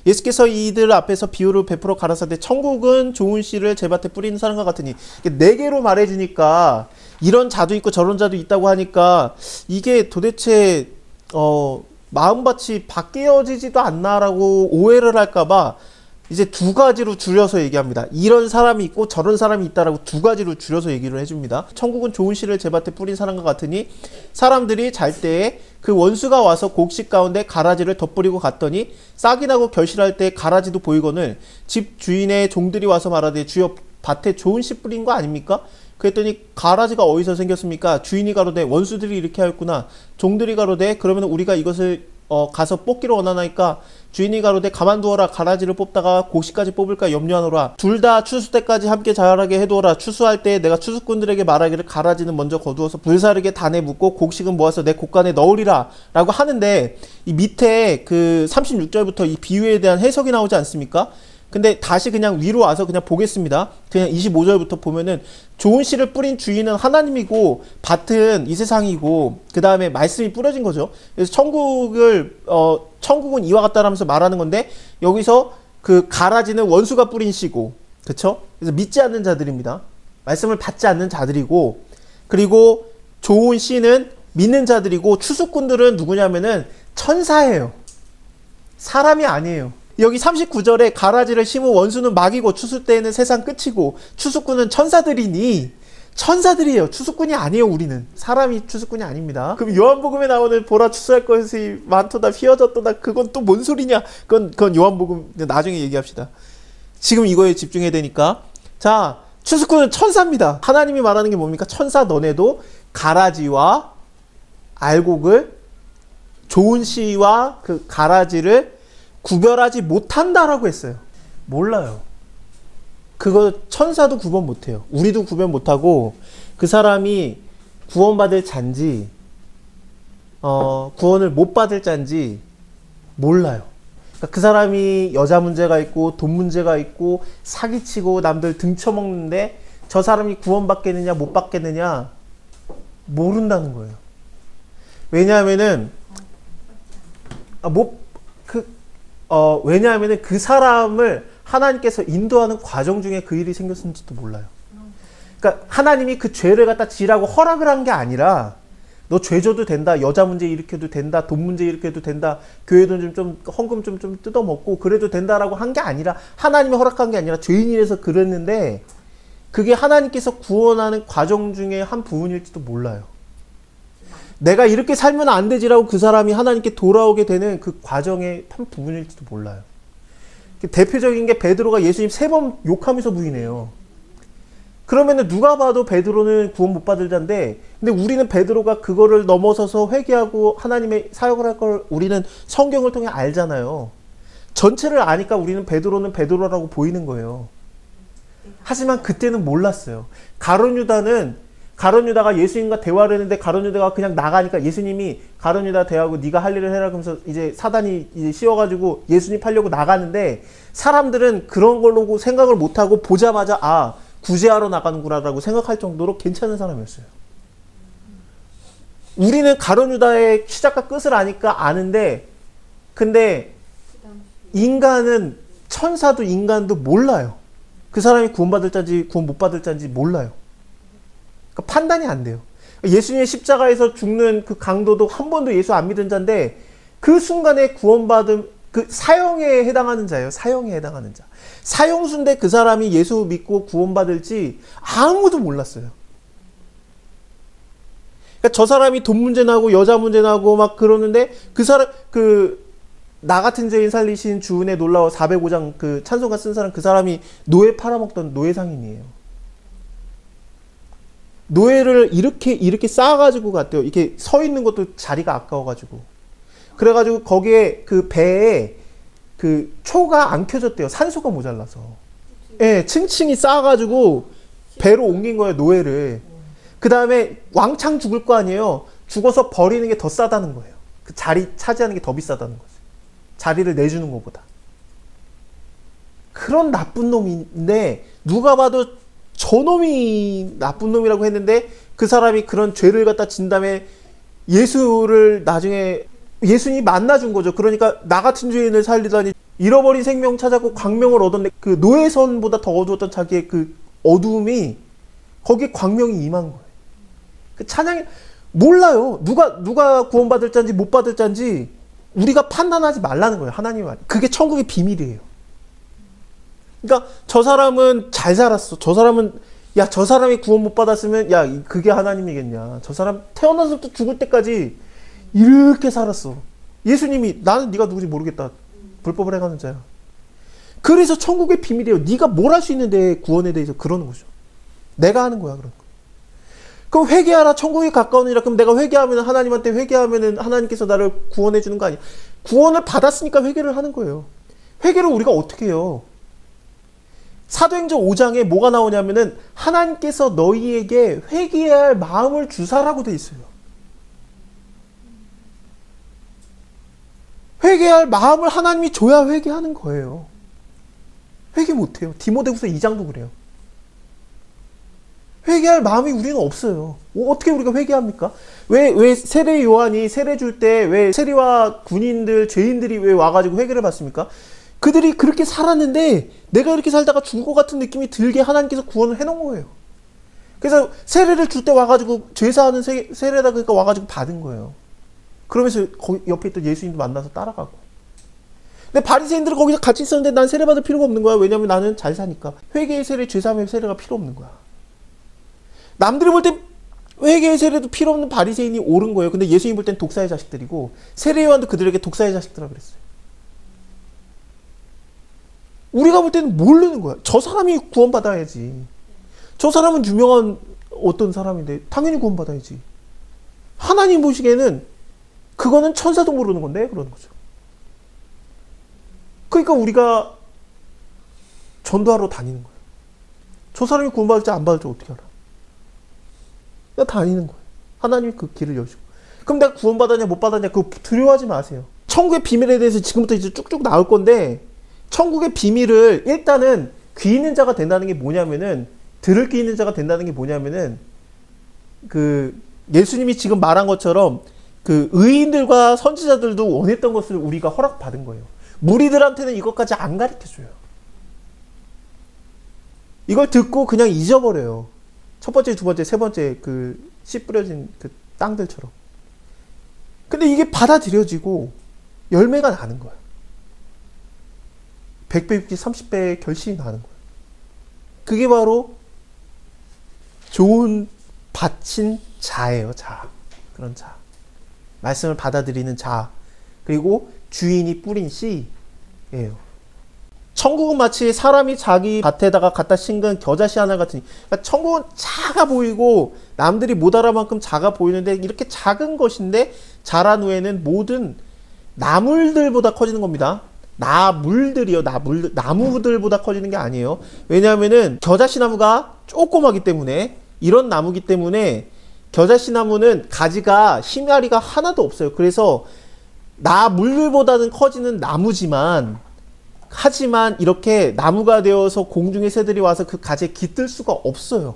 예수께서 이들 앞에서 비유를 베풀어 가라사대 천국은 좋은 씨를 제 밭에 뿌리는 사람과 같으니, 네 개로 말해주니까 이런 자도 있고 저런 자도 있다고 하니까 이게 도대체 마음밭이 바뀌어지지도 않나라고 오해를 할까봐 이제 두 가지로 줄여서 얘기합니다. 이런 사람이 있고 저런 사람이 있다라고 두 가지로 줄여서 얘기를 해줍니다. 천국은 좋은 씨를 제 밭에 뿌린 사람과 같으니 사람들이 잘 때에 그 원수가 와서 곡식 가운데 가라지를 덧뿌리고 갔더니 싹이 나고 결실할 때 가라지도 보이거늘 집 주인의 종들이 와서 말하되 주여 밭에 좋은 씨 뿌린 거 아닙니까? 그랬더니 가라지가 어디서 생겼습니까? 주인이 가로되 원수들이 이렇게 하였구나. 종들이 가로되 그러면 우리가 이것을 가서 뽑기를 원하나이까? 주인이 가로되 가만두어라. 가라지를 뽑다가 곡식까지 뽑을까 염려하노라. 둘 다 추수 때까지 함께 자라게 해두어라. 추수할 때 내가 추수꾼들에게 말하기를 가라지는 먼저 거두어서 불사르게 단에 묻고 곡식은 모아서 내 곡간에 넣으리라 라고 하는데, 이 밑에 그 36절부터 이 비유에 대한 해석이 나오지 않습니까? 근데 다시 그냥 위로 와서 그냥 보겠습니다. 그냥 25절부터 보면은 좋은 씨를 뿌린 주인은 하나님이고 밭은 이 세상이고 그 다음에 말씀이 뿌려진 거죠. 그래서 천국은 이와 같다라면서 말하는 건데, 여기서 그 가라지는 원수가 뿌린 씨고, 그쵸? 그래서 믿지 않는 자들입니다. 말씀을 받지 않는 자들이고, 그리고 좋은 씨는 믿는 자들이고, 추수꾼들은 누구냐면은 천사예요. 사람이 아니에요. 여기 39절에 가라지를 심은 원수는 막이고 추수 때에는 세상 끝이고 추수꾼은 천사들이니, 천사들이에요. 추수꾼이 아니에요. 우리는 사람이 추수꾼이 아닙니다. 그럼 요한복음에 나오는 보라 추수할 것이 많도다 휘어졌도다, 그건 또 뭔 소리냐? 그건 요한복음 나중에 얘기합시다. 지금 이거에 집중해야 되니까. 자, 추수꾼은 천사입니다. 하나님이 말하는 게 뭡니까? 천사 너네도 가라지와 알곡을, 좋은 씨와 그 가라지를 구별하지 못한다라고 했어요. 몰라요. 그거 천사도 구분 못해요. 우리도 구별 못하고, 그 사람이 구원받을 잔지 구원을 못 받을 잔지 몰라요. 그러니까 그 사람이 여자 문제가 있고 돈 문제가 있고 사기치고 남들 등쳐먹는데 저 사람이 구원받겠느냐 못 받겠느냐 모른다는 거예요. 왜냐하면은 왜냐하면은 그 사람을 하나님께서 인도하는 과정 중에 그 일이 생겼는지도 몰라요. 그러니까 하나님이 그 죄를 갖다 지라고 허락을 한 게 아니라, 너 죄 져도 된다, 여자 문제 일으켜도 된다, 돈 문제 일으켜도 된다, 교회 돈 좀 헌금 좀 뜯어먹고 그래도 된다라고 한 게 아니라, 하나님이 허락한 게 아니라 죄인이라서 그랬는데, 그게 하나님께서 구원하는 과정 중에 한 부분일지도 몰라요. 내가 이렇게 살면 안 되지라고 그 사람이 하나님께 돌아오게 되는 그 과정의 한 부분일지도 몰라요. 대표적인 게 베드로가 예수님 3번 욕하면서 부인해요. 그러면은 누가 봐도 베드로는 구원 못 받을 자인데, 근데 우리는 베드로가 그거를 넘어서서 회개하고 하나님의 사역을 할 걸 우리는 성경을 통해 알잖아요. 전체를 아니까 우리는 베드로는 베드로라고 보이는 거예요. 하지만 그때는 몰랐어요. 가룟 유다가 예수님과 대화를 했는데 가룟 유다가 그냥 나가니까 예수님이 가룟 유다 대하고 네가 할 일을 해라 그러면서 이제 사단이 이제 씌워가지고 예수님 팔려고 나가는데, 사람들은 그런 걸로 생각을 못하고 보자마자 구제하러 나가는구나라고 생각할 정도로 괜찮은 사람이었어요. 우리는 가룟 유다의 시작과 끝을 아는데, 근데 인간은, 천사도 인간도 몰라요. 그 사람이 구원받을 자인지 구원 못 받을 자인지 몰라요. 그러니까 판단이 안 돼요. 예수님의 십자가에서 죽는 그 강도도 한 번도 예수 안 믿은 자인데, 그 순간에 구원받은 그 사형에 해당하는 자예요. 사형에 해당하는 자. 사형수인데 그 사람이 예수 믿고 구원받을지 아무도 몰랐어요. 그러니까 저 사람이 돈 문제 나고 여자 문제 나고 막 그러는데, 그 사람, 나 같은 죄인 살리신 주은혜 놀라워 405장 그 찬송가 쓴 사람, 그 사람이 노예 팔아먹던 노예 상인이에요. 노예를 이렇게 쌓아가지고 갔대요. 이렇게 서 있는 것도 자리가 아까워가지고. 그래가지고 거기에 그 배에 그 초가 안 켜졌대요. 산소가 모자라서. 예, 층층이 쌓아가지고 배로 옮긴 거예요, 노예를. 그 다음에 왕창 죽을 거 아니에요. 죽어서 버리는 게 더 싸다는 거예요. 그 자리 차지하는 게 더 비싸다는 거죠. 자리를 내주는 것보다. 그런 나쁜 놈인데, 누가 봐도 저놈이 나쁜 놈이라고 했는데, 그 사람이 그런 죄를 갖다 진 다음에 예수를 나중에 예수님이 만나준 거죠. 그러니까 나 같은 죄인을 살리다니 잃어버린 생명 찾았고 광명을 얻었네. 그 노예선보다 더 어두웠던 자기의 그 어두움이 거기에 광명이 임한 거예요. 그 찬양이 몰라요. 누가 구원받을 자인지 못 받을 자인지 우리가 판단하지 말라는 거예요. 하나님의 말. 그게 천국의 비밀이에요. 그러니까 저 사람은 잘 살았어. 저 사람은 야, 저 사람이 구원 못 받았으면 야, 그게 하나님이겠냐. 저 사람 태어나서부터 죽을 때까지 이렇게 살았어. 예수님이 나는 네가 누구지 모르겠다. 불법을 행하는 자야. 그래서 천국의 비밀이에요. 네가 뭘 할 수 있는데 구원에 대해서 그러는 거죠. 내가 하는 거야. 그런 거. 그럼 회개하라. 천국이 가까우니라. 그럼 내가 회개하면 하나님한테 회개하면 하나님께서 나를 구원해 주는 거 아니야. 구원을 받았으니까 회개를 하는 거예요. 회개를 우리가 어떻게 해요? 사도행전 5장에 뭐가 나오냐면은 하나님께서 너희에게 회개해야 할 마음을 주사라고 돼 있어요. 회개할 마음을 하나님이 줘야 회개하는 거예요. 회개 못해요. 디모데후서 2장도 그래요. 회개할 마음이 우리는 없어요. 어떻게 우리가 회개합니까? 왜 세례 요한이 세례 줄 때 왜 세리와 군인들, 죄인들이 왜 와가지고 회개를 받습니까? 그들이 그렇게 살았는데 내가 이렇게 살다가 죽을 것 같은 느낌이 들게 하나님께서 구원을 해놓은 거예요. 그래서 세례를 줄 때 와가지고 죄사하는 세례다 그러니까 와가지고 받은 거예요. 그러면서 거기 옆에 있던 예수님도 만나서 따라가고. 근데 바리새인들은 거기서 같이 있었는데 난 세례 받을 필요가 없는 거야. 왜냐면 나는 잘 사니까. 회개의 세례, 죄사함의 세례가 필요 없는 거야. 남들이 볼 때 회개의 세례도 필요 없는 바리새인이 옳은 거예요. 근데 예수님 볼 땐 독사의 자식들이고 세례 요한도 그들에게 독사의 자식들이라고 그랬어요. 우리가 볼 때는 모르는 거야. 저 사람이 구원받아야지. 저 사람은 유명한 어떤 사람인데 당연히 구원받아야지. 하나님 보시기에는 그거는 천사도 모르는 건데 그러는 거죠. 그러니까 우리가 전도하러 다니는 거예요. 저 사람이 구원받을지 안 받을지 어떻게 알아? 그냥 다니는 거예요. 하나님이 그 길을 여시고. 그럼 내가 구원받았냐 못 받았냐 그거 두려워하지 마세요. 천국의 비밀에 대해서 지금부터 이제 쭉쭉 나올 건데 천국의 비밀을 일단은 귀 있는 자가 된다는 게 뭐냐면은 들을 귀 있는 자가 된다는 게 뭐냐면은 그 예수님이 지금 말한 것처럼 그 의인들과 선지자들도 원했던 것을 우리가 허락받은 거예요. 무리들한테는 이것까지 안 가르쳐줘요. 이걸 듣고 그냥 잊어버려요. 첫 번째, 두 번째, 세 번째 그 씨 뿌려진 그 땅들처럼. 근데 이게 받아들여지고 열매가 나는 거예요. 100배, 60, 30배의 결실이 나는 거예요. 그게 바로 좋은 밭인 자예요. 자. 그런 자. 말씀을 받아들이는 자. 그리고 주인이 뿌린 씨예요. 천국은 마치 사람이 자기 밭에다가 갖다 심은 겨자씨 하나 같으니. 그러니까 천국은 작아 보이고 남들이 못 알아 만큼 작아 보이는데 이렇게 작은 것인데 자란 후에는 모든 나물들보다 커지는 겁니다. 나물들이요. 나무들보다 커지는 게 아니에요. 왜냐하면은 겨자씨 나무가 조그마기 때문에 이런 나무기 때문에 겨자씨 나무는 가지가 힘아리가 하나도 없어요. 그래서 나물들보다는 커지는 나무지만 하지만 이렇게 나무가 되어서 공중의 새들이 와서 그 가지에 깃들 수가 없어요.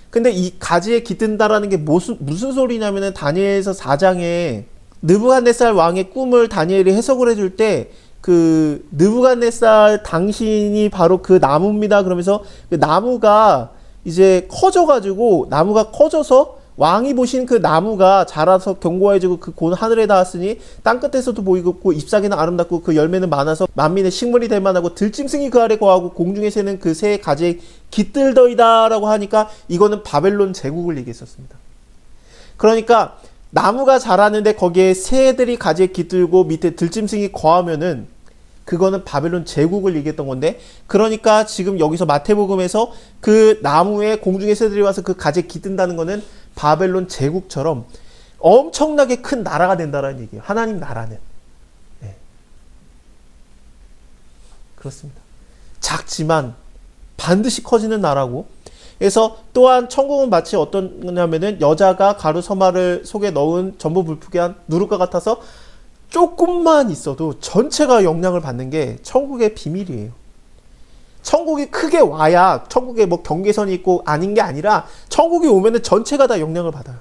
근데 이 가지에 깃든다라는 게 무슨 소리냐면은 다니엘서 4장에 느부갓네살 왕의 꿈을 다니엘이 해석을 해줄 때 그 느부갓네살 당신이 바로 그 나무입니다. 그러면서 그 나무가 이제 커져가지고 나무가 커져서 왕이 보신 그 나무가 자라서 견고해지고 그 곤 하늘에 닿았으니 땅끝에서도 보이고 잎사귀는 아름답고 그 열매는 많아서 만민의 식물이 될 만하고 들짐승이 그 아래 거하고 공중에 새는 그 새의 가지에 깃들더이다 라고 하니까 이거는 바벨론 제국을 얘기했었습니다. 그러니까 나무가 자라는데 거기에 새들이 가지에 깃들고 밑에 들짐승이 거하면은 그거는 바벨론 제국을 얘기했던 건데, 그러니까 지금 여기서 마태복음에서 그 나무에 공중의 새들이 와서 그 가지에 깃든다는 거는 바벨론 제국처럼 엄청나게 큰 나라가 된다라는 얘기예요. 하나님 나라는. 네. 그렇습니다. 작지만 반드시 커지는 나라고. 그래서 또한 천국은 마치 어떤 거냐면은 여자가 가루 서마를 속에 넣은 전부불프게 누룩과 같아서 조금만 있어도 전체가 영향을 받는 게 천국의 비밀이에요. 천국이 크게 와야 천국에 뭐 경계선이 있고 아닌 게 아니라 천국이 오면은 전체가 다 영향을 받아요.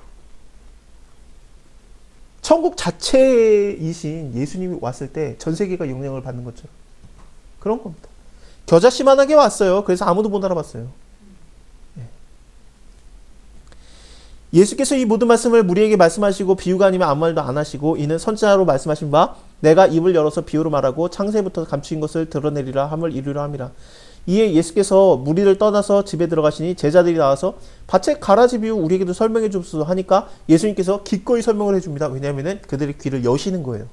천국 자체이신 예수님이 왔을 때 전 세계가 영향을 받는 것처럼 그런 겁니다. 겨자씨만하게 왔어요. 그래서 아무도 못 알아봤어요. 예수께서 이 모든 말씀을 무리에게 말씀하시고 비유가 아니면 아무 말도 안 하시고 이는 선지자로 말씀하신 바 내가 입을 열어서 비유로 말하고 창세부터 감추인 것을 드러내리라 함을 이루려 함이라. 이에 예수께서 무리를 떠나서 집에 들어가시니 제자들이 나와서 밭의 가라지 비유 우리에게도 설명해 줍소서 하니까 예수님께서 기꺼이 설명을 해줍니다. 왜냐하면 그들의 귀를 여시는 거예요.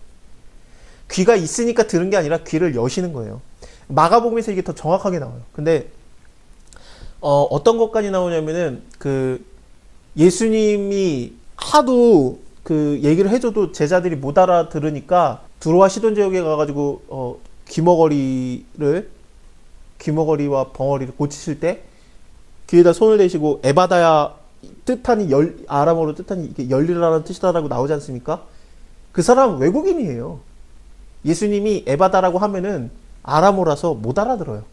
귀가 있으니까 들은 게 아니라 귀를 여시는 거예요. 마가복음에서 이게 더 정확하게 나와요. 근데 어떤 것까지 나오냐면은 예수님이 하도 그 얘기를 해줘도 제자들이 못 알아들으니까 두로와 시돈 지역에 가가지고 귀머거리와 벙어리를 고치실 때 귀에다 손을 대시고 에바다야 뜻하니 아람어로 뜻하니 이게 열리라는 뜻이다라고 나오지 않습니까? 그 사람 외국인이에요. 예수님이 에바다라고 하면은 아람어라서 못 알아들어요.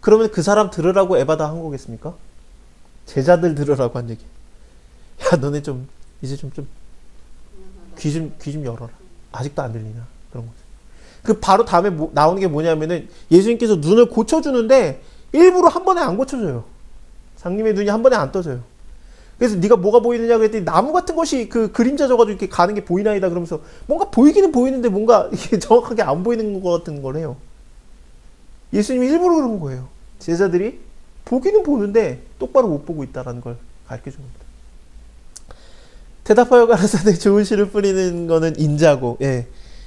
그러면 그 사람 들으라고 에바다 한 거겠습니까? 제자들 들으라고 한 얘기. 야, 너네 좀 이제 귀 좀 열어라. 아직도 안 들리나? 그런 거죠. 그 바로 다음에 나오는 게 뭐냐면은 예수님께서 눈을 고쳐주는데 일부러 한 번에 안 고쳐줘요. 장님의 눈이 한 번에 안 떠져요. 그래서 네가 뭐가 보이느냐 그랬더니 나무 같은 것이 그 그림자 져가지고 이렇게 가는 게 보이나이다 그러면서 뭔가 보이기는 보이는데 뭔가 이게 정확하게 안 보이는 것 같은 걸 해요. 예수님이 일부러 그런 거예요. 제자들이 보기는 보는데 똑바로 못 보고 있다는 걸 가르쳐 줍니다. 대답하여 가라사대 좋은 씨를 뿌리는 거는 인자고, 예.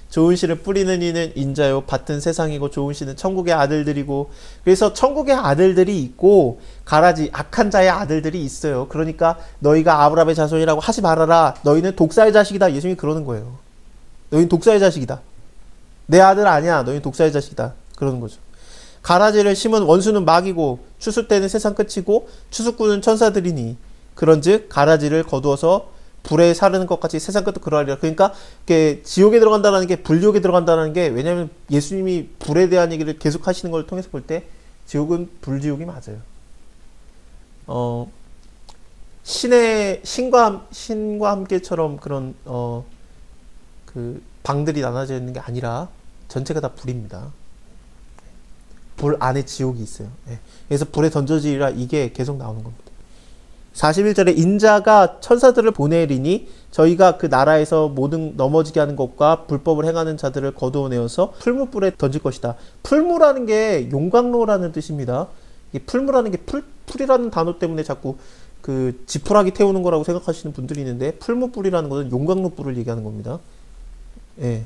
좋은 씨를 뿌리는 이는 인자요. 밭은 세상이고 좋은 씨는 천국의 아들들이고, 그래서 천국의 아들들이 있고 가라지 악한 자의 아들들이 있어요. 그러니까 너희가 아브라함의 자손이라고 하지 말아라. 너희는 독사의 자식이다. 예수님이 그러는 거예요. 너희는 독사의 자식이다. 내 아들 아니야. 너희는 독사의 자식이다. 그러는 거죠. 가라지를 심은 원수는 막이고 추수 때는 세상 끝이고 추수꾼은 천사들이니 그런즉 가라지를 거두어서 불에 사르는 것 같이 세상 끝도 그러하리라. 그러니까 지옥에 들어간다는 게 불지옥에 들어간다는 게 왜냐하면 예수님이 불에 대한 얘기를 계속 하시는 걸 통해서 볼 때 지옥은 불지옥이 맞아요. 신과 함께처럼 그런 그 방들이 나눠져 있는 게 아니라 전체가 다 불입니다. 불 안에 지옥이 있어요. 예. 그래서 불에 던져지리라 이게 계속 나오는 겁니다. 41절에 인자가 천사들을 보내리니 저희가 그 나라에서 모든 넘어지게 하는 것과 불법을 행하는 자들을 거두어내어서 풀무불에 던질 것이다. 풀무라는 게 용광로라는 뜻입니다. 이 풀무라는 게 풀이라는 단어 때문에 자꾸 그 지푸라기 태우는 거라고 생각하시는 분들이 있는데 풀무불이라는 것은 용광로불을 얘기하는 겁니다. 예.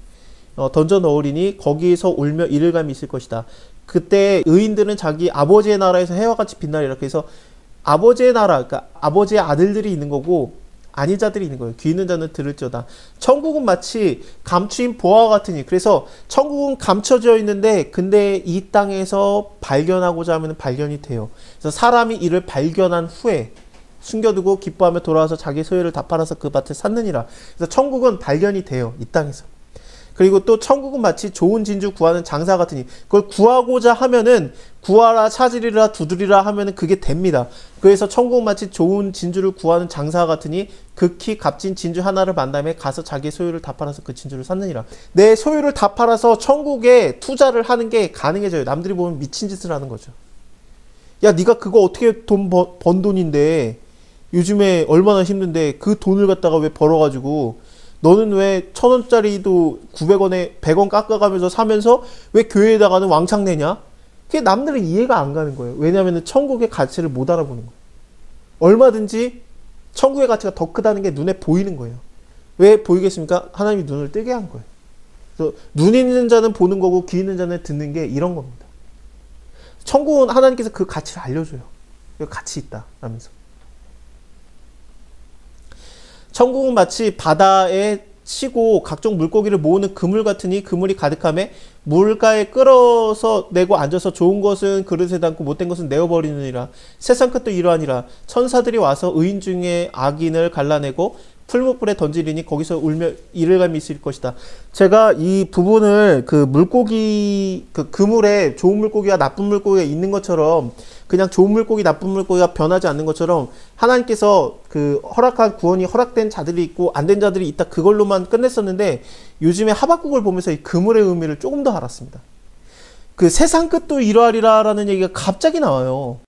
던져 넣으리니 거기에서 울며 이를감이 있을 것이다. 그때 의인들은 자기 아버지의 나라에서 해와 같이 빛나리라. 그래서 아버지의 나라, 그러니까 아버지의 아들들이 있는 거고 아닌 자들이 있는 거예요. 귀 있는 자는 들을지어다. 천국은 마치 감추인 보화와 같으니, 그래서 천국은 감춰져 있는데 근데 이 땅에서 발견하고자 하면 발견이 돼요. 그래서 사람이 이를 발견한 후에 숨겨두고 기뻐하며 돌아와서 자기 소유를 다 팔아서 그 밭을 샀느니라. 그래서 천국은 발견이 돼요. 이 땅에서. 그리고 또 천국은 마치 좋은 진주 구하는 장사 같으니 그걸 구하고자 하면은 구하라 찾으리라 두드리라 하면은 그게 됩니다. 그래서 천국은 마치 좋은 진주를 구하는 장사 같으니 극히 값진 진주 하나를 만 다음에 가서 자기 소유를 다 팔아서 그 진주를 샀느니라. 내 소유를 다 팔아서 천국에 투자를 하는 게 가능해져요. 남들이 보면 미친 짓을 하는 거죠. 야, 네가 그거 어떻게 번 돈인데 요즘에 얼마나 힘든데 그 돈을 갖다가 왜 벌어가지고 너는 왜 1,000원짜리도 900원에 100원 깎아가면서 사면서 왜 교회에다가는 왕창 내냐? 그게 남들은 이해가 안 가는 거예요. 왜냐하면 천국의 가치를 못 알아보는 거예요. 얼마든지 천국의 가치가 더 크다는 게 눈에 보이는 거예요. 왜 보이겠습니까? 하나님이 눈을 뜨게 한 거예요. 그래서 눈 있는 자는 보는 거고 귀 있는 자는 듣는 게 이런 겁니다. 천국은 하나님께서 그 가치를 알려줘요. 가치 있다 라면서. 천국은 마치 바다에 치고 각종 물고기를 모으는 그물 같으니 그물이 가득함에 물가에 끌어서 내고 앉아서 좋은 것은 그릇에 담고 못된 것은 내어버리느니라. 세상 끝도 이러하니라. 천사들이 와서 의인 중에 악인을 갈라내고 풀무불에 던지리니 거기서 울며 이를감이 있을 것이다. 제가 이 부분을 그 물고기 그 그물에 좋은 물고기와 나쁜 물고기가 있는 것처럼 그냥 좋은 물고기 나쁜 물고기가 변하지 않는 것처럼 하나님께서 그 허락한 구원이 허락된 자들이 있고 안 된 자들이 있다, 그걸로만 끝냈었는데 요즘에 하박국을 보면서 이 그물의 의미를 조금 더 알았습니다. 그 세상 끝도 이러하리라 라는 얘기가 갑자기 나와요.